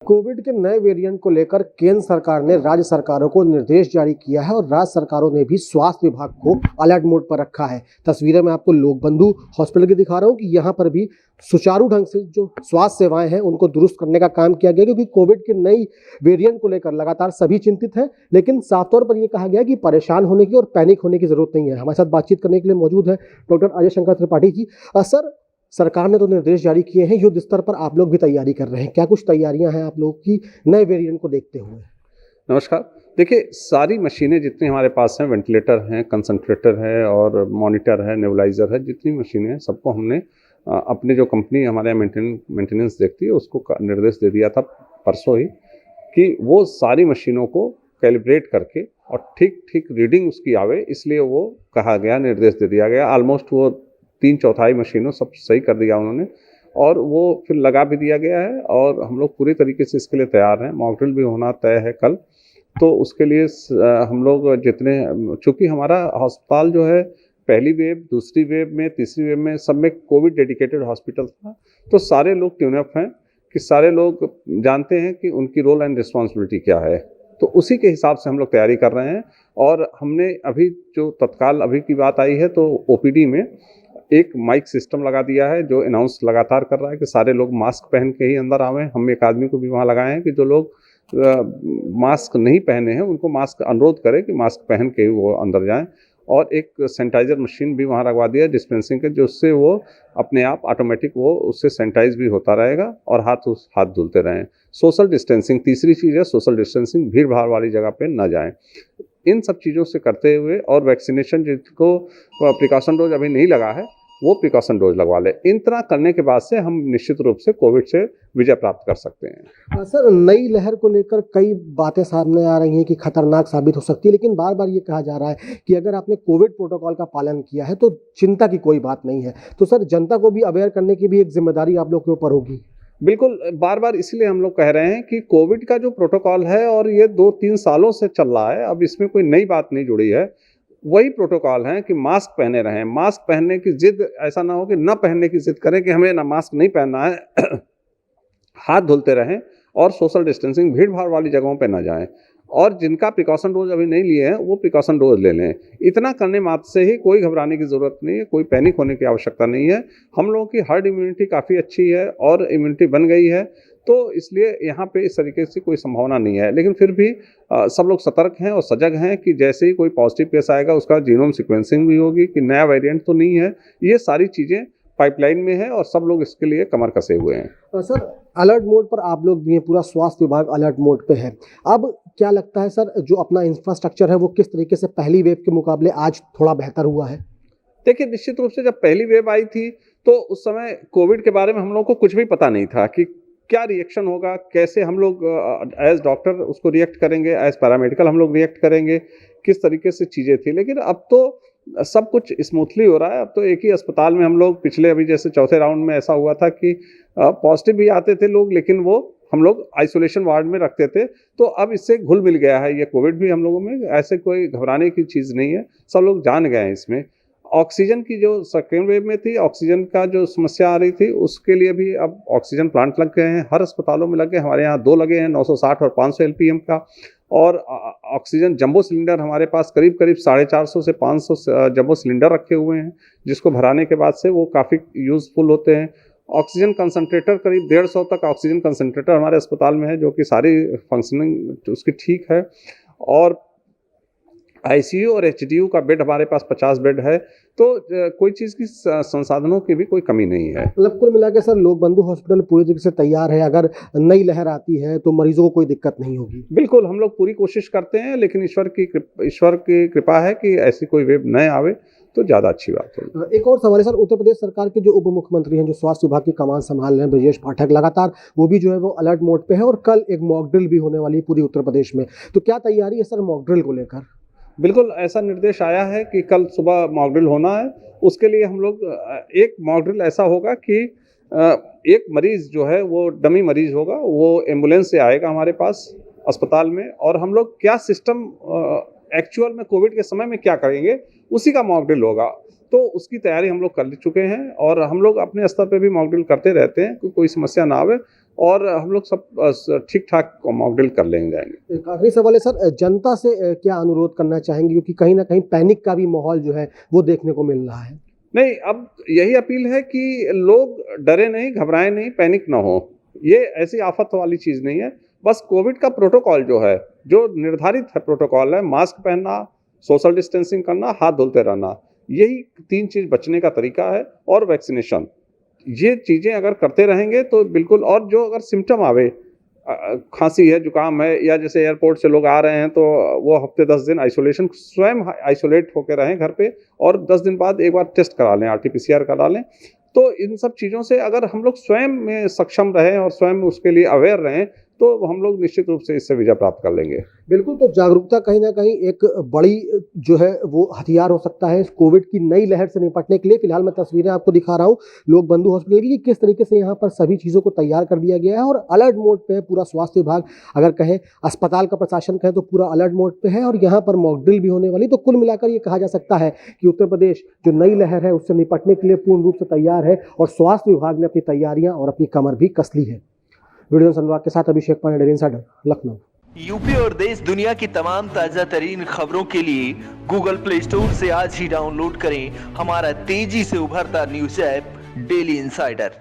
Covid के नए variant को लेकर केंद्र सरकार ने राज्य सरकारों को निर्देश जारी किया है और राज्य सरकारों ने भी स्वास्थ्य विभाग को अलर्ट मोड पर रखा है। तस्वीरें मैं आपको लोक बंधु हॉस्पिटल की दिखा रहा हूं कि यहां पर भी सुचारू ढंग से जो स्वास्थ्य सेवाएं हैं उनको दुरुस्त करने का काम किया गया, क्योंकि कोविड के नई वेरिएंट को लेकर लगातार सभी चिंतित हैं। लेकिन साफ तौर पर यह कहा गया कि परेशान होने की और पैनिक होने की जरूरत नहीं है। हमारे साथ बातचीत करने के लिए मौजूद है डॉक्टर अजय शंकर त्रिपाठी जी। सर, सरकार ने तो निर्देश जारी किए हैं, युद्ध स्तर पर आप लोग भी तैयारी कर रहे हैं, क्या कुछ तैयारियां हैं आप लोगों की नए वेरिएंट को देखते हुए? नमस्कार। देखिए, सारी मशीनें जितनी हमारे पास हैं, वेंटिलेटर हैं, कंसंट्रेटर है और मॉनिटर है, नेबुलाइजर है, जितनी मशीनें हैं सबको हमने अपने जो कंपनी हमारे यहाँ मेंटेनेंस देखती है उसको निर्देश दे दिया था परसों ही कि वो सारी मशीनों को कैलिब्रेट करके और ठीक रीडिंग उसकी आवे, इसलिए वो कहा गया, निर्देश दे दिया गया। ऑलमोस्ट वो 3/4 मशीनों सब सही कर दिया उन्होंने और वो फिर लगा भी दिया गया है और हम लोग पूरी तरीके से इसके लिए तैयार हैं। मॉक ड्रिल भी होना तय है कल, तो उसके लिए हम लोग जितने, चूँकि हमारा अस्पताल जो है पहली वेव, दूसरी वेव में, तीसरी वेव में सब में कोविड डेडिकेटेड हॉस्पिटल था, तो सारे लोग ट्यून अप हैं कि सारे लोग जानते हैं कि उनकी रोल एंड रिस्पॉन्सिबिलिटी क्या है, तो उसी के हिसाब से हम लोग तैयारी कर रहे हैं। और हमने अभी जो तत्काल अभी की बात आई है तो ओपीडी में एक माइक सिस्टम लगा दिया है जो अनाउंस लगातार कर रहा है कि सारे लोग मास्क पहन के ही अंदर आवें। हम एक आदमी को भी वहाँ लगाए हैं कि जो लोग मास्क नहीं पहने हैं उनको मास्क अनुरोध करें कि मास्क पहन के ही वो अंदर जाएं। और एक सैनिटाइजर मशीन भी वहाँ लगवा दिया डिस्पेंसिंग के, जिससे वो अपने आप ऑटोमेटिक वो उससे सैनिटाइज भी होता रहेगा और हाथ धुलते रहें। सोशल डिस्टेंसिंग तीसरी चीज़ है, सोशल डिस्टेंसिंग, भीड़ भाड़ वाली जगह पे ना जाएं। इन सब चीज़ों से करते हुए और वैक्सीनेशन जिसको प्रिकॉशन डोज अभी नहीं लगा है वो प्रिकॉशन डोज लगवा ले। इन तरह करने के बाद से हम निश्चित रूप से कोविड से विजय प्राप्त कर सकते हैं। सर, नई लहर को लेकर कई बातें सामने आ रही हैं कि खतरनाक साबित हो सकती है, लेकिन बार बार ये कहा जा रहा है कि अगर आपने कोविड प्रोटोकॉल का पालन किया है तो चिंता की कोई बात नहीं है। तो सर, जनता को भी अवेयर करने की भी एक जिम्मेदारी आप लोग के ऊपर होगी। बिल्कुल, बार बार इसलिए हम लोग कह रहे हैं कि कोविड का जो प्रोटोकॉल है और ये 2-3 सालों से चल रहा है, अब इसमें कोई नई बात नहीं जुड़ी है। वही प्रोटोकॉल है कि मास्क पहने रहें। मास्क पहनने की जिद ऐसा ना हो कि न पहनने की जिद करें कि हमें ना मास्क नहीं पहनना है। हाथ धुलते रहें और सोशल डिस्टेंसिंग, भीड़ भाड़ वाली जगहों पे ना जाएं। और जिनका प्रिकॉशन डोज अभी नहीं लिए हैं वो प्रिकॉशन डोज ले लें। इतना करने मात्र से ही कोई घबराने की ज़रूरत नहीं है, कोई पैनिक होने की आवश्यकता नहीं है। हम लोगों की हर्ड इम्यूनिटी काफ़ी अच्छी है और इम्यूनिटी बन गई है, तो इसलिए यहाँ पे इस तरीके से कोई संभावना नहीं है। लेकिन फिर भी सब लोग सतर्क हैं और सजग हैं कि जैसे ही कोई पॉजिटिव केस आएगा उसका जीनोम सीक्वेंसिंग भी होगी कि नया वेरिएंट तो नहीं है। ये सारी चीज़ें पाइपलाइन में है और सब लोग इसके लिए कमर कसे हुए हैं। सर, अलर्ट मोड पर आप लोग भी हैं, पूरा स्वास्थ्य विभाग अलर्ट मोड पे है। अब क्या लगता है सर, जो अपना इंफ्रास्ट्रक्चर है वो किस तरीके से पहली वेव के मुकाबले आज थोड़ा बेहतर हुआ है? देखिए, निश्चित रूप से जब पहली वेव आई थी तो उस समय कोविड के बारे में हम लोगों को कुछ भी पता नहीं था कि क्या रिएक्शन होगा, कैसे हम लोग एज डॉक्टर उसको रिएक्ट करेंगे, एज पैरामेडिकल हम लोग रिएक्ट करेंगे, किस तरीके से चीज़ें थी। लेकिन अब तो सब कुछ स्मूथली हो रहा है। अब तो एक ही अस्पताल में हम लोग, पिछले अभी जैसे चौथे राउंड में ऐसा हुआ था कि पॉजिटिव भी आते थे लोग, लेकिन वो हम लोग आइसोलेशन वार्ड में रखते थे। तो अब इससे घुल मिल गया है ये कोविड भी हम लोगों में, ऐसे कोई घबराने की चीज़ नहीं है, सब लोग जान गए हैं इसमें। ऑक्सीजन की जो सेकेंड वेव में थी, ऑक्सीजन का जो समस्या आ रही थी उसके लिए भी अब ऑक्सीजन प्लांट लग गए हैं, हर अस्पतालों में लग गए। हमारे यहाँ 2 लगे हैं, 960 और 500 LPM का। और ऑक्सीजन जंबो सिलेंडर हमारे पास करीब 450 से 500 जंबो सिलेंडर रखे हुए हैं, जिसको भराने के बाद से वो काफ़ी यूज़फुल होते हैं। ऑक्सीजन कंसंट्रेटर करीब 150 तक ऑक्सीजन कंसंट्रेटर हमारे अस्पताल में है, जो कि सारी फंक्शनिंग उसकी ठीक है। और आईसीयू और एचडीयू का बेड हमारे पास 50 बेड है, तो कोई चीज़ की संसाधनों की भी कोई कमी नहीं है। मतलब कुल मिला के सर, लोक बंधु हॉस्पिटल पूरी तरीके से तैयार है, अगर नई लहर आती है तो मरीजों को कोई दिक्कत नहीं होगी। बिल्कुल, हम लोग पूरी कोशिश करते हैं, लेकिन ईश्वर की कृपा है कि ऐसी कोई वेव न आवे तो ज़्यादा अच्छी बात होगी। एक और सवाल है सर, उत्तर प्रदेश सरकार के जो उप मुख्यमंत्री हैं, जो स्वास्थ्य विभाग की कमान संभाल रहे हैं, ब्रजेश पाठक, लगातार वो भी जो है वो अलर्ट मोड पे है और कल एक मॉक ड्रिल भी होने वाली है पूरी उत्तर प्रदेश में। तो क्या तैयारी है सर मॉक ड्रिल को लेकर? बिल्कुल, ऐसा निर्देश आया है कि कल सुबह मॉक ड्रिल होना है। उसके लिए हम लोग एक मॉक ड्रिल ऐसा होगा कि एक मरीज़ जो है वो डमी मरीज़ होगा, वो एम्बुलेंस से आएगा हमारे पास अस्पताल में, और हम लोग क्या सिस्टम एक्चुअल में कोविड के समय में क्या करेंगे उसी का मॉक ड्रिल होगा। तो उसकी तैयारी हम लोग कर चुके हैं और हम लोग अपने स्तर पे भी मॉक ड्रिल करते रहते हैं कि कोई समस्या ना आवे। और हम लोग सब ठीक ठाक मॉक ड्रिल कर लेंगे जाएंगे। एक आखिरी सवाल है सर, जनता से क्या अनुरोध करना चाहेंगे, क्योंकि कहीं ना कहीं पैनिक का भी माहौल जो है वो देखने को मिल रहा है। नहीं, अब यही अपील है कि लोग डरे नहीं, घबराएं नहीं, पैनिक ना हो। ये ऐसी आफत वाली चीज़ नहीं है। बस कोविड का प्रोटोकॉल जो है, जो निर्धारित है प्रोटोकॉल है, मास्क पहनना, सोशल डिस्टेंसिंग करना, हाथ धुलते रहना, यही 3 चीज़ बचने का तरीका है, और वैक्सीनेशन। ये चीज़ें अगर करते रहेंगे तो बिल्कुल। और जो अगर सिम्टम आवे, खांसी है, जुकाम है, या जैसे एयरपोर्ट से लोग आ रहे हैं तो वो हफ्ते 10 दिन आइसोलेशन, स्वयं आइसोलेट होकर रहें घर पे, और 10 दिन बाद एक बार टेस्ट करा लें, RT-PCR करा लें। तो इन सब चीज़ों से अगर हम लोग स्वयं में सक्षम रहें और स्वयं उसके लिए अवेयर रहें, तो हम लोग निश्चित रूप से इससे विजय प्राप्त कर लेंगे। बिल्कुल, तो जागरूकता कहीं न कहीं एक बड़ी जो है वो हथियार हो सकता है इस कोविड की नई लहर से निपटने के लिए। फिलहाल मैं तस्वीरें आपको दिखा रहा हूँ लोक बंधु हॉस्पिटल की, कि किस तरीके से यहाँ पर सभी चीज़ों को तैयार कर दिया गया है और अलर्ट मोड पे है पूरा स्वास्थ्य विभाग। अगर कहें अस्पताल का प्रशासन कहें तो पूरा अलर्ट मोड पे है, और यहाँ पर मॉक ड्रिल भी होने वाली। तो कुल मिलाकर ये कहा जा सकता है कि उत्तर प्रदेश जो नई लहर है उससे निपटने के लिए पूर्ण रूप से तैयार है, और स्वास्थ्य विभाग ने अपनी तैयारियां और अपनी कमर भी कस ली है। वीडियो अनुराग के साथ Abhishek Pandey, daily insider, Lucknow. UP और देश दुनिया की तमाम ताजा तरीन खबरों के लिए गूगल प्ले स्टोर से आज ही डाउनलोड करें हमारा तेजी से उभरता न्यूज ऐप डेली इंसाइडर।